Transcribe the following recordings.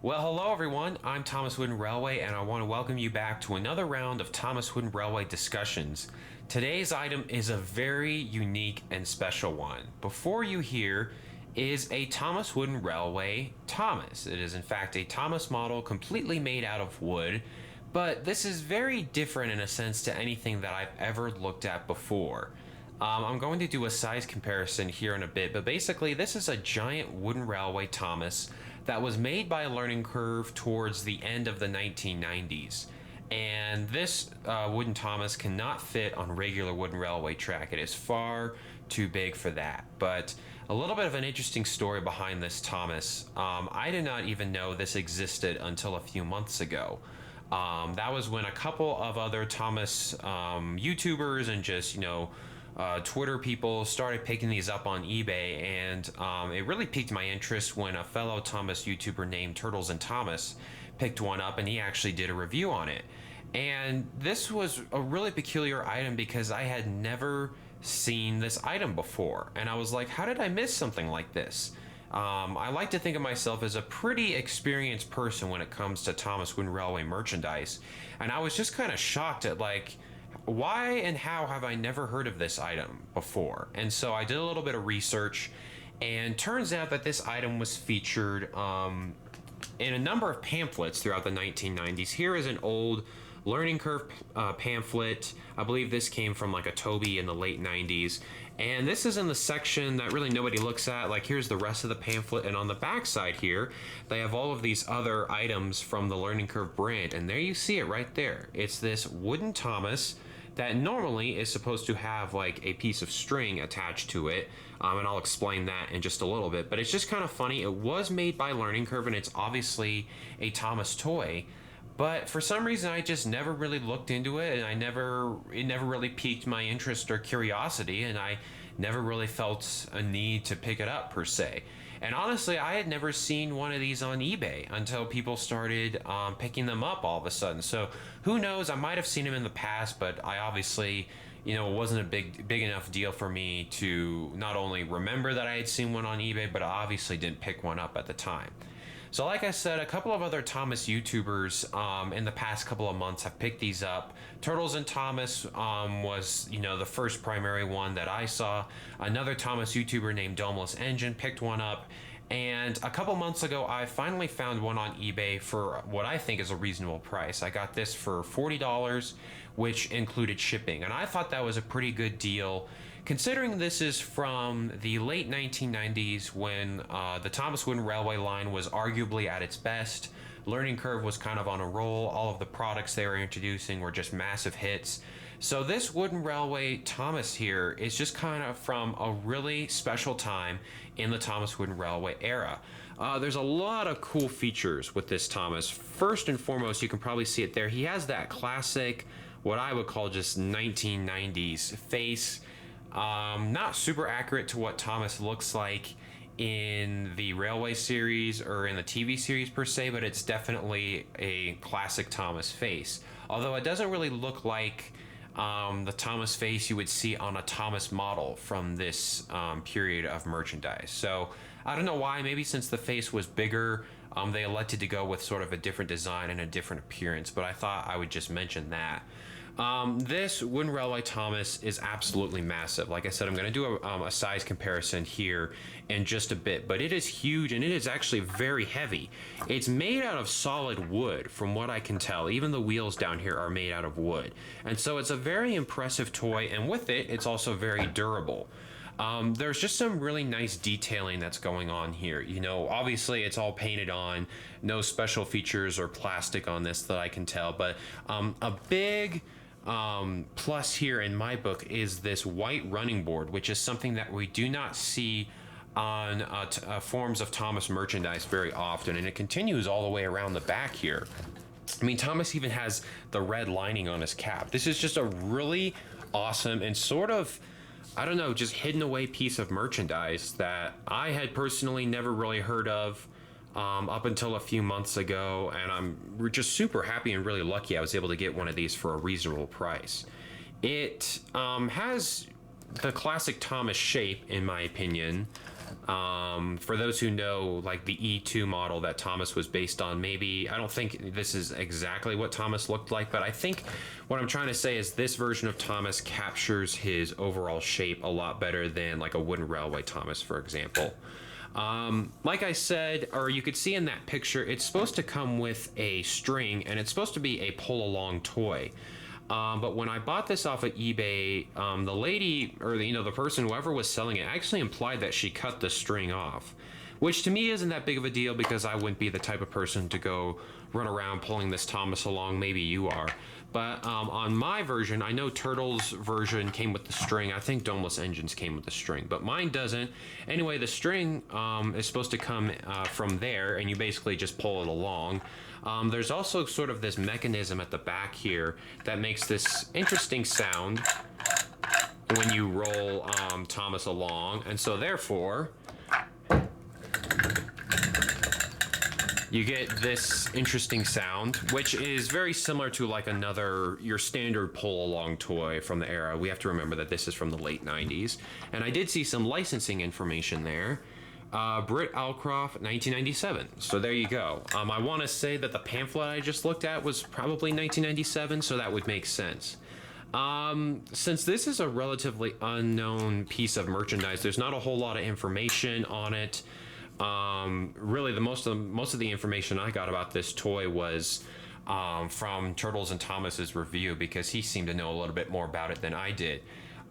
Well, hello everyone. I'm Thomas Wooden Railway, and I want to welcome you back to another round of Thomas Wooden Railway discussions. Today's item is a very unique and special one. Before you hear is a Thomas Wooden Railway Thomas. It is in fact a Thomas model completely made out of wood, but this is very different in a sense to anything that I've ever looked at before. I'm going to do a size comparison here in a bit, but basically this is a giant wooden railway Thomas that was made by Learning Curve towards the end of the 1990s. And this wooden Thomas cannot fit on regular wooden railway track. It is far too big for that. But a little bit of an interesting story behind this Thomas. I did not even know this existed until a few months ago. That was when a couple of other Thomas YouTubers and just, Twitter people started picking these up on eBay, and it really piqued my interest when a fellow Thomas YouTuber named Turtles and Thomas picked one up, and he actually did a review on it. And this was a really peculiar item because I had never seen this item before, and I was like, how did I miss something like this? I like to think of myself as a pretty experienced person when it comes to Thomas Wooden Railway merchandise, and I was just kind of shocked at why and how have I never heard of this item before? And so I did a little bit of research, and turns out that this item was featured in a number of pamphlets throughout the 1990s. Here is an old Learning Curve pamphlet. I believe this came from like a Toby in the late 90s. And this is in the section that really nobody looks at. Like, here's the rest of the pamphlet, and on the back side here, they have all of these other items from the Learning Curve brand. And there you see it right there. It's this wooden Thomas that normally is supposed to have like a piece of string attached to it, and I'll explain that in just a little bit. But it's just kind of funny. It was made by Learning Curve, and it's obviously a Thomas toy, but for some reason I just never really looked into it, and it never really piqued my interest or curiosity, and I never really felt a need to pick it up per se. And honestly, I had never seen one of these on eBay until people started picking them up all of a sudden. So who knows? I might have seen them in the past, but I obviously, it wasn't a big enough deal for me to not only remember that I had seen one on eBay, but I obviously didn't pick one up at the time. So like I said, a couple of other Thomas YouTubers in the past couple of months have picked these up. Turtles and Thomas was, the first primary one that I saw. Another Thomas YouTuber named Domeless Engine picked one up. And a couple months ago, I finally found one on eBay for what I think is a reasonable price. I got this for $40, which included shipping. And I thought that was a pretty good deal, considering this is from the late 1990s when the Thomas Wooden Railway line was arguably at its best. Learning Curve was kind of on a roll. All of the products they were introducing were just massive hits. So this wooden railway Thomas here is just kind of from a really special time in the Thomas Wooden Railway era. There's a lot of cool features with this Thomas. First and foremost, you can probably see it there. He has that classic, what I would call just 1990s face. Not super accurate to what Thomas looks like in the Railway series or in the TV series per se, but it's definitely a classic Thomas face. Although it doesn't really look like the Thomas face you would see on a Thomas model from this period of merchandise. So I don't know why. Maybe since the face was bigger, they elected to go with sort of a different design and a different appearance, but I thought I would just mention that. This Wooden Railway Thomas is absolutely massive. Like I said, I'm going to do a size comparison here in just a bit, but it is huge, and it is actually very heavy. It's made out of solid wood, from what I can tell. Even the wheels down here are made out of wood. And so it's a very impressive toy, and with it, it's also very durable. There's just some really nice detailing that's going on here. Obviously it's all painted on, no special features or plastic on this that I can tell, but a big plus here in my book is this white running board, which is something that we do not see on forms of Thomas merchandise very often, and it continues all the way around the back here. I mean, Thomas even has the red lining on his cap. This is just a really awesome and sort of, I don't know, just hidden away piece of merchandise that I had personally never really heard of up until a few months ago, and we're just super happy and really lucky I was able to get one of these for a reasonable price. It has the classic Thomas shape, in my opinion. For those who know, like the E2 model that Thomas was based on, maybe, I don't think this is exactly what Thomas looked like, but I think what I'm trying to say is this version of Thomas captures his overall shape a lot better than like a wooden railway Thomas, for example. Like I said, or you could see in that picture, it's supposed to come with a string and it's supposed to be a pull along toy. But when I bought this off of eBay, the lady, or the person, whoever was selling it, actually implied that she cut the string off, which to me isn't that big of a deal because I wouldn't be the type of person to go run around pulling this Thomas along. Maybe you are. But on my version, I know Turtle's version came with the string. I think Domeless Engines came with the string, but mine doesn't. Anyway, the string is supposed to come from there, and you basically just pull it along. There's also sort of this mechanism at the back here that makes this interesting sound when you roll Thomas along, and so therefore you get this interesting sound, which is very similar to like your standard pull along toy from the era. We have to remember that this is from the late 90s, and I did see some licensing information there. Britt Alcroft, 1997. So there you go. I want to say that the pamphlet I just looked at was probably 1997, so that would make sense. Since this is a relatively unknown piece of merchandise, there's not a whole lot of information on it. Really, most of the information I got about this toy was from Turtles and Thomas's review, because he seemed to know a little bit more about it than I did.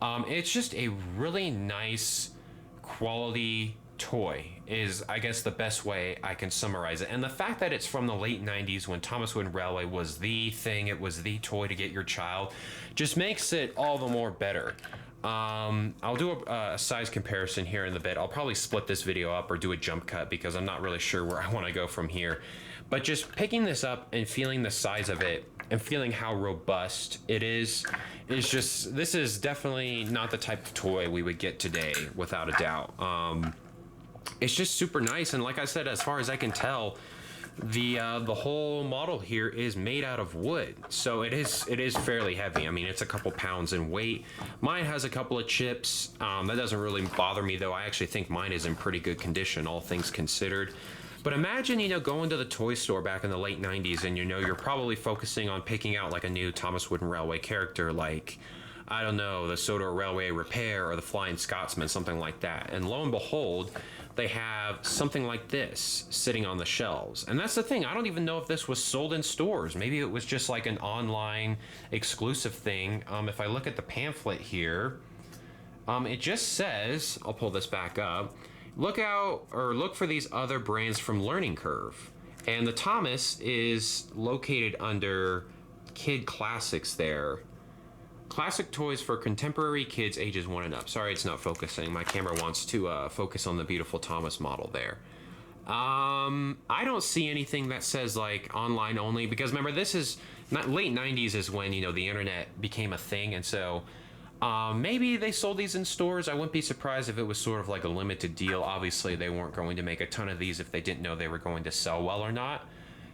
It's just a really nice quality toy is, I guess, the best way I can summarize it. And the fact that it's from the late 90s when Thomas Wooden Railway was the thing, it was the toy to get your child, just makes it all the more better. I'll do a size comparison here in a bit. I'll probably split this video up or do a jump cut because I'm not really sure where I want to go from here. But just picking this up and feeling the size of it and feeling how robust it is just, this is definitely not the type of toy we would get today, without a doubt. It's just super nice, and like I said, as far as I can tell, the whole model here is made out of wood, so it is fairly heavy. I mean, it's a couple pounds in weight. Mine has a couple of chips. That doesn't really bother me, though. I actually think mine is in pretty good condition, all things considered. But imagine, going to the toy store back in the late 90s, and you're probably focusing on picking out like a new Thomas Wooden Railway character, like, I don't know, the Sodor Railway Repair or the Flying Scotsman, something like that. And lo and behold, they have something like this sitting on the shelves. And that's the thing, I don't even know if this was sold in stores. Maybe it was just like an online exclusive thing. If I look at the pamphlet here, it just says, I'll pull this back up, look for these other brands from Learning Curve. And the Thomas is located under Kid Classics there. Classic toys for contemporary kids ages 1 and up. Sorry, it's not focusing. My camera wants to focus on the beautiful Thomas model there. I don't see anything that says like online only, because remember, this is not late 90s is when the internet became a thing, and so maybe they sold these in stores. I wouldn't be surprised if it was sort of like a limited deal. Obviously, they weren't going to make a ton of these if they didn't know they were going to sell well or not.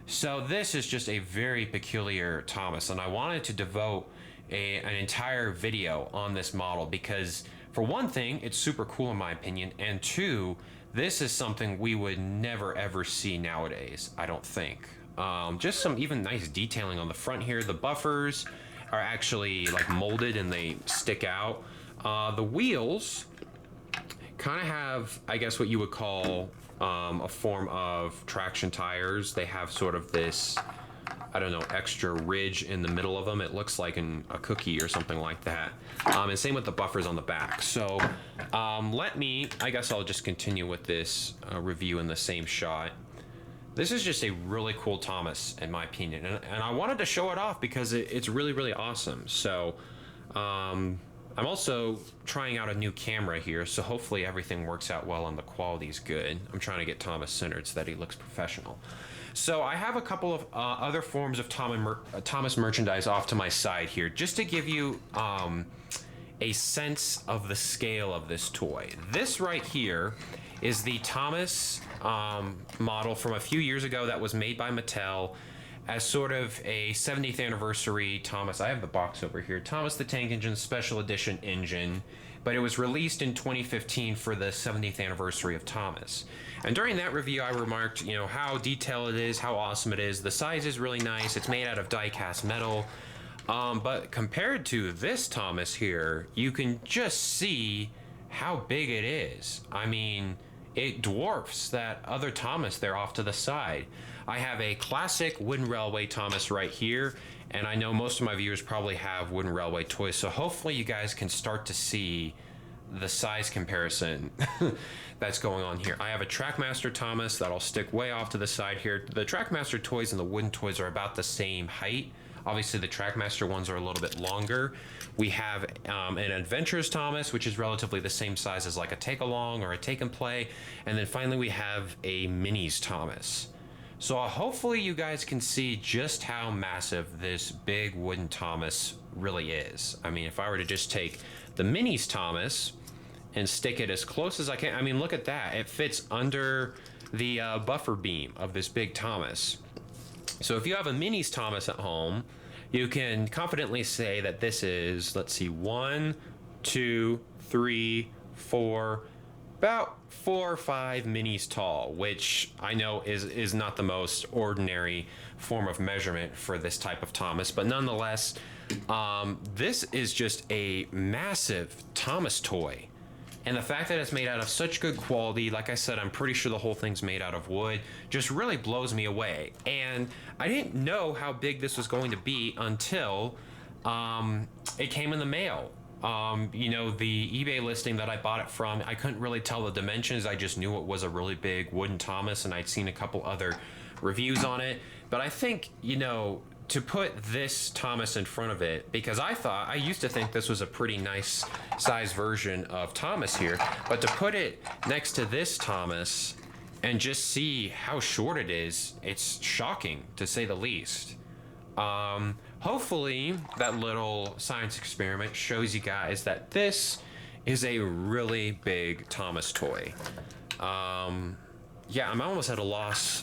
So this is just a very peculiar Thomas, and I wanted to devote an entire video on this model because, for one thing, it's super cool in my opinion, and two, this is something we would never ever see nowadays, I don't think. Just some even nice detailing on the front here. The buffers are actually like molded and they stick out. The wheels kind of have, I guess, what you would call a form of traction tires. They have sort of this, I don't know, extra ridge in the middle of them. It looks like a cookie or something like that. And same with the buffers on the back. So I guess I'll just continue with this review in the same shot. This is just a really cool Thomas, in my opinion. And I wanted to show it off because it's really, really awesome. So I'm also trying out a new camera here, so hopefully everything works out well and the quality's good. I'm trying to get Thomas centered so that he looks professional. So I have a couple of other forms of Thomas merchandise off to my side here, just to give you a sense of the scale of this toy. This right here is the Thomas model from a few years ago that was made by Mattel as sort of a 70th anniversary Thomas. I have the box over here. Thomas the Tank Engine Special Edition engine but it was released in 2015 for the 70th anniversary of Thomas. And during that review, I remarked, how detailed it is, how awesome it is. The size is really nice. It's made out of die-cast metal. But compared to this Thomas here, you can just see how big it is. I mean, it dwarfs that other Thomas there off to the side. I have a classic Wooden Railway Thomas right here, and I know most of my viewers probably have Wooden Railway toys, so hopefully you guys can start to see the size comparison that's going on here. I have a Trackmaster Thomas that'll stick way off to the side here. The Trackmaster toys and the wooden toys are about the same height. Obviously, the Trackmaster ones are a little bit longer. We have an Adventures Thomas, which is relatively the same size as like a Take-Along or a Take-and-Play. And then finally, we have a Minis Thomas. So hopefully you guys can see just how massive this big wooden Thomas really is. I mean, if I were to just take the Minis Thomas and stick it as close as I can, I mean, look at that. It fits under the buffer beam of this big Thomas. So if you have a Minis Thomas at home, you can confidently say that this is, let's see, 1, 2, 3, 4, about 4 or 5 minis tall, which I know is not the most ordinary form of measurement for this type of Thomas, but nonetheless, this is just a massive Thomas toy. And the fact that it's made out of such good quality, like I said, I'm pretty sure the whole thing's made out of wood, just really blows me away. And I didn't know how big this was going to be until it came in the mail. The eBay listing that I bought it from, I couldn't really tell the dimensions. I just knew it was a really big wooden Thomas, and I'd seen a couple other reviews on it. But I think, to put this Thomas in front of it, because I used to think this was a pretty nice size version of Thomas here, but to put it next to this Thomas and just see how short it is, it's shocking to say the least. Hopefully that little science experiment shows you guys that this is a really big Thomas toy. Yeah, I'm almost at a loss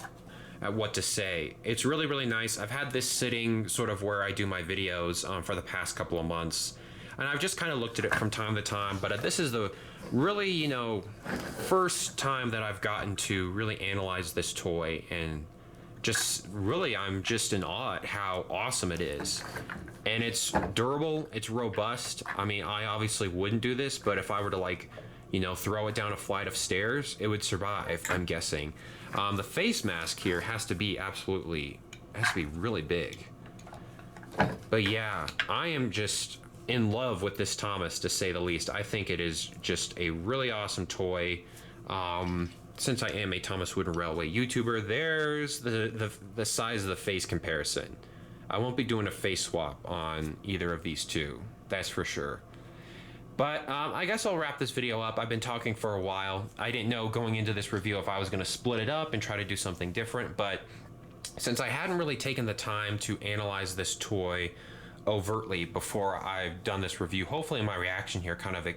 at what to say. It's really, really nice. I've had this sitting sort of where I do my videos for the past couple of months, and I've just kind of looked at it from time to time, but this is the really, first time that I've gotten to really analyze this toy, and just really, I'm just in awe at how awesome it is. And it's durable, it's robust. I mean, I obviously wouldn't do this, but if I were to throw it down a flight of stairs, it would survive, I'm guessing. The face mask here has to be really big. But yeah, I am just in love with this Thomas, to say the least. I think it is just a really awesome toy. Since I am a Thomas Wooden Railway YouTuber, there's the size of the face comparison. I won't be doing a face swap on either of these two, that's for sure. But I guess I'll wrap this video up. I've been talking for a while. I didn't know going into this review if I was going to split it up and try to do something different, but since I hadn't really taken the time to analyze this toy overtly before I've done this review, hopefully my reaction here kind of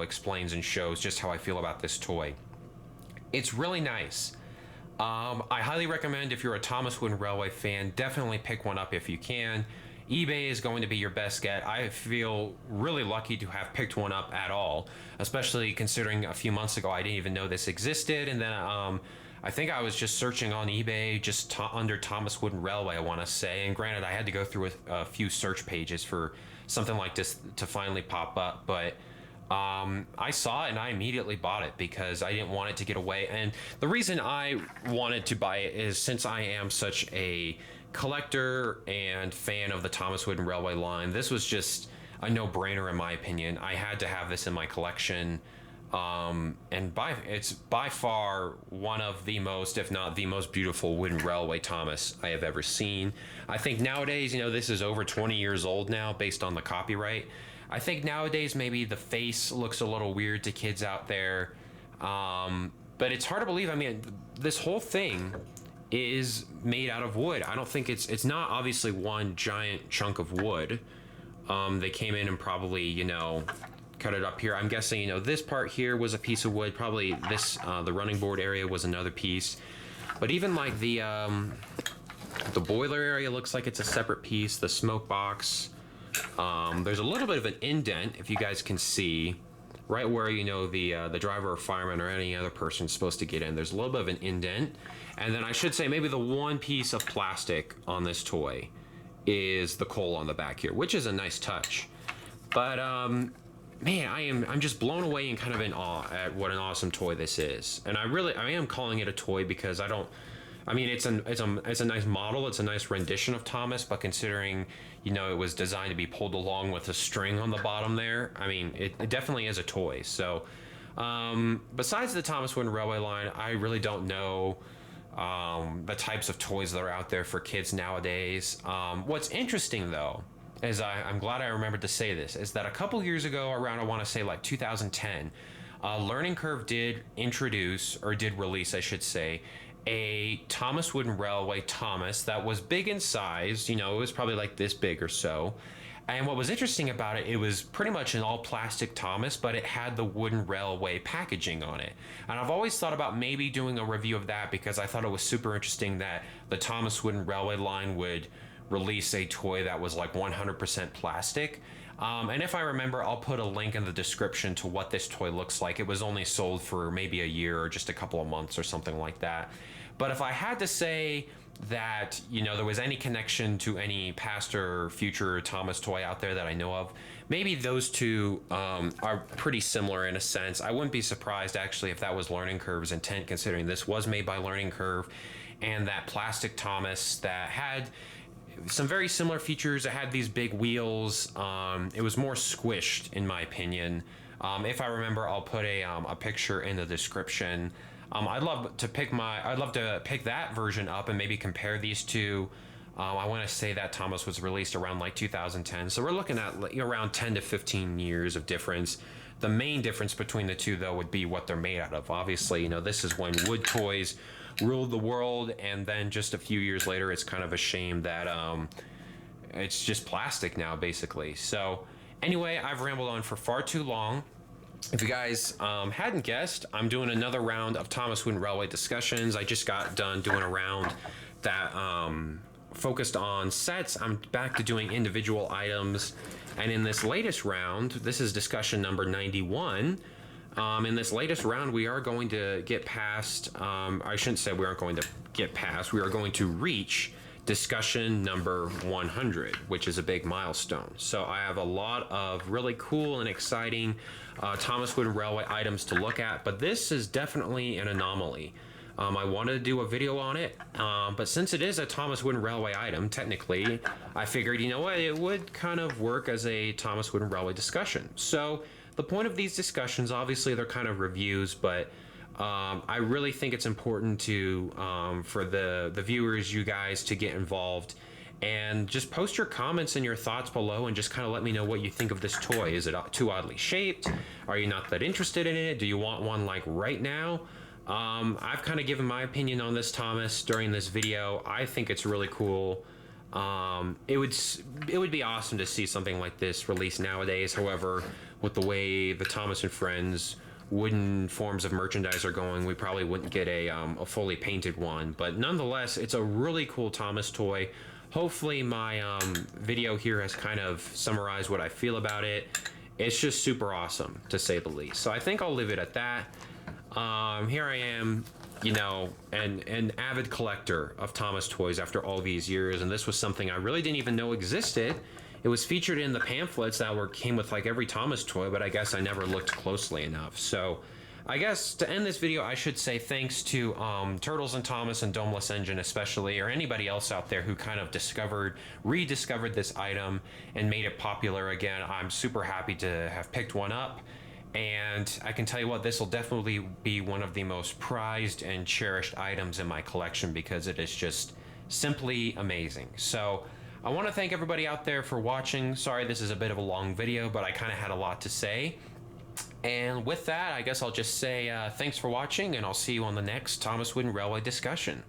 explains and shows just how I feel about this toy. It's really nice. I highly recommend, if you're a Thomas Wooden Railway fan, definitely pick one up if you can. eBay is going to be your best get. I feel really lucky to have picked one up at all, especially considering a few months ago I didn't even know this existed, and then I think I was just searching on eBay just under Thomas Wooden Railway, I want to say, and granted I had to go through a few search pages for something like this to finally pop up, but I saw it and I immediately bought it because I didn't want it to get away. And the reason I wanted to buy it is since I am such a collector and fan of the Thomas Wooden Railway line, this was just a no-brainer in my opinion. I had to have this in my collection, and it's by far one of the most, if not the most beautiful wooden railway Thomas I have ever seen. I think nowadays, this is over 20 years old now based on the copyright. I think nowadays maybe the face looks a little weird to kids out there, but it's hard to believe. I mean, this whole thing is made out of wood. I don't think it's not obviously one giant chunk of wood. They came in and probably cut it up here. I'm guessing this part here was a piece of wood. Probably this the running board area was another piece. But even like the boiler area looks like it's a separate piece. The smoke box. There's a little bit of an indent, if you guys can see, right where, you know, the driver or fireman or any other person is supposed to get in. There's a little bit of an indent. And then I should say maybe the one piece of plastic on this toy is the coal on the back here, which is a nice touch. But man, I'm just blown away and kind of in awe at what an awesome toy this is. And I am calling it a toy because I mean, it's a nice model. It's a nice rendition of Thomas, but considering, you know, it was designed to be pulled along with a string on the bottom there, I mean, it definitely is a toy. So, besides the Thomas Wooden Railway line, I really don't know the types of toys that are out there for kids nowadays. What's interesting though, is I'm glad I remembered to say this, is that a couple years ago, around I want to say like 2010, Learning Curve did release, I should say, a Thomas Wooden Railway Thomas that was big in size. You know, it was probably like this big or so. And what was interesting about it, it was pretty much an all plastic Thomas, but it had the wooden railway packaging on it. And I've always thought about maybe doing a review of that because I thought it was super interesting that the Thomas Wooden Railway line would release a toy that was like 100% plastic. And if I remember, I'll put a link in the description to what this toy looks like. It was only sold for maybe a year or just a couple of months or something like that. But if I had to say that, you know, there was any connection to any past or future Thomas toy out there that I know of, maybe those two are pretty similar in a sense. I wouldn't be surprised actually if that was Learning Curve's intent, considering this was made by Learning Curve, and that plastic Thomas that had some very similar features. It had these big wheels. It was more squished, in my opinion. If I remember, I'll put a picture in the description. I'd love to pick that version up and maybe compare these two. I want to say that Thomas was released around like 2010, so we're looking at around 10 to 15 years of difference. The main difference between the two, though, would be what they're made out of. Obviously, you know, this is when wood toys ruled the world, and then just a few years later, it's kind of a shame that it's just plastic now, basically. So anyway, I've rambled on for far too long. If you guys hadn't guessed, I'm doing another round of Thomas Wooden Railway discussions. I just got done doing a round that focused on sets. I'm back to doing individual items. And in this latest round, this is discussion number 91. In this latest round, we are going to get past, I shouldn't say we aren't going to get past, we are going to reach discussion number 100, which is a big milestone. So I have a lot of really cool and exciting Thomas Wooden Railway items to look at, but this is definitely an anomaly. I wanted to do a video on it, but since it is a Thomas Wooden Railway item, technically, I figured, you know what, it would kind of work as a Thomas Wooden Railway discussion. So the point of these discussions, obviously they're kind of reviews, but I really think it's important to for the viewers, you guys, to get involved and just post your comments and your thoughts below and just kind of let me know what you think of this toy. Is it too oddly shaped? Are you not that interested in it? Do you want one like right now? I've kind of given my opinion on this Thomas during this video. I think it's really cool. It would be awesome to see something like this released nowadays. However, with the way the Thomas and Friends wooden forms of merchandise are going, we probably wouldn't get a fully painted one. But nonetheless, it's a really cool Thomas toy. Hopefully my video here has kind of summarized what I feel about it. It's just super awesome, to say the least. So I think I'll leave it at that. Here I am, you know, an avid collector of Thomas toys after all these years, and this was something I really didn't even know existed. It was featured in the pamphlets that came with like every Thomas toy, but I guess I never looked closely enough. So I guess to end this video, I should say thanks to Turtles and Thomas and Domeless Engine especially, or anybody else out there who kind of rediscovered this item and made it popular again. I'm super happy to have picked one up. And I can tell you what, this will definitely be one of the most prized and cherished items in my collection because it is just simply amazing. So I want to thank everybody out there for watching. Sorry this is a bit of a long video, but I kind of had a lot to say. And with that, I guess I'll just say thanks for watching, and I'll see you on the next Thomas Wooden Railway discussion.